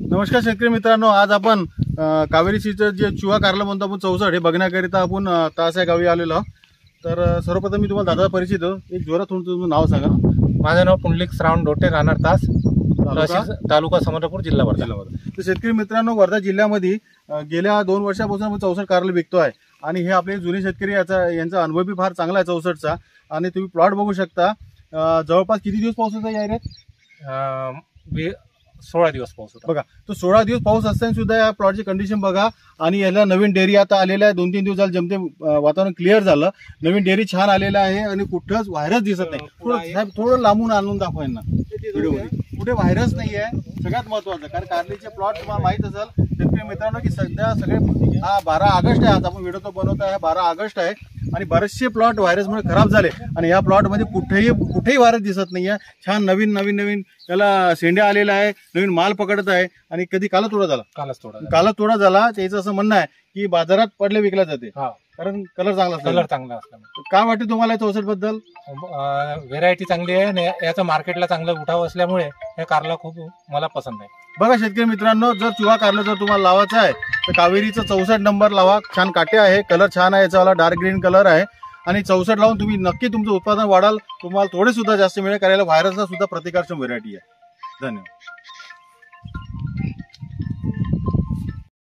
नमस्कार शेतकरी मित्रांनो, आज आपण कावेरी सीचं जे चुहा कारलं म्हणतो आपण 64 हे बघण्याकरिता आपण तास या गावी आलेलो आहोत. तर सर्वप्रथम मी तुम्हाला दादा परिचित हो, एक जोरात तुमचं नाव सांगा. माझं नाव पुंडलिक श्रावण डोटे, राहणार तास, तालुका समरपूर, जिल्हा वर्धा. तर शेतकरी मित्रांनो, वर्धा जिल्ह्यामध्ये गेल्या 2 वर्षापासून आपण 64 कारलं विकतो आहे आणि हे आपले जुने शेतकरी यांचा अनुभव बी फार चांगला आहे 64चा. आणि तुम्ही प्लॉट बघू शकता. जवळपास किती दिवस पाऊस होता यायला? 16 दिवस पाऊस होता बघा. तो 16 दिवस पाऊस असताना सुद्धा या प्लॉटची कंडिशन बघा. आणि याला नवीन डेअरी आता आलेला आहे. 2-3 दिवस झाले जमते वातावरण क्लिअर झालं. नवीन डेअरी छान आलेला आहे आणि कुठंच व्हायरस दिसत नाही. थोडं लांबून आणून दाखवा यांना व्हिडिओमध्ये. कुठे व्हायरस नाही आहे, सगळ्यात महत्वाचं. कारण कारलीचे प्लॉट तुम्हाला माहित असेल शेतकरी मित्रांनो की सध्या सगळे 12 ऑगस्ट आहे. आज आपण व्हिडिओ तो बनवत आहे, 12 ऑगस्ट आहे आणि बरेचसे प्लॉट व्हायरसमुळे खराब झाले. आणि या प्लॉटमध्ये कुठेही व्हायरस दिसत नाही आहे. छान नवीन त्याला शेंड्या आलेला आहे, नवीन माल पकडत आहे. आणि कधी कालच तोडा झाला. त्याचं असं म्हणणं आहे की बाजारात पडले विकला जाते, कारण कलर चांगला असला. काय वाटते तुम्हाला 64 बद्दल? व्हेरायटी चांगली आहे आणि याचं मार्केटला चांगलं उठाव असल्यामुळे हे कारला खूप मला पसंत आहे. बघा शेतकरी मित्रांनो, जर चुहा कारलं जर तुम्हाला लावायचं आहे तर कावेरीचा 64 नंबर लावा. छान काटे आहे, कलर छान आहे, याचा डार्क ग्रीन कलर आहे. आणि 64 लावून तुम्ही नक्की तुमचं उत्पादन वाढाल. तुम्हाला थोडे सुद्धा जास्त मिळेल, करायला व्हायरसला सुद्धा प्रतिकारक्षम व्हेरायटी आहे. धन्यवाद.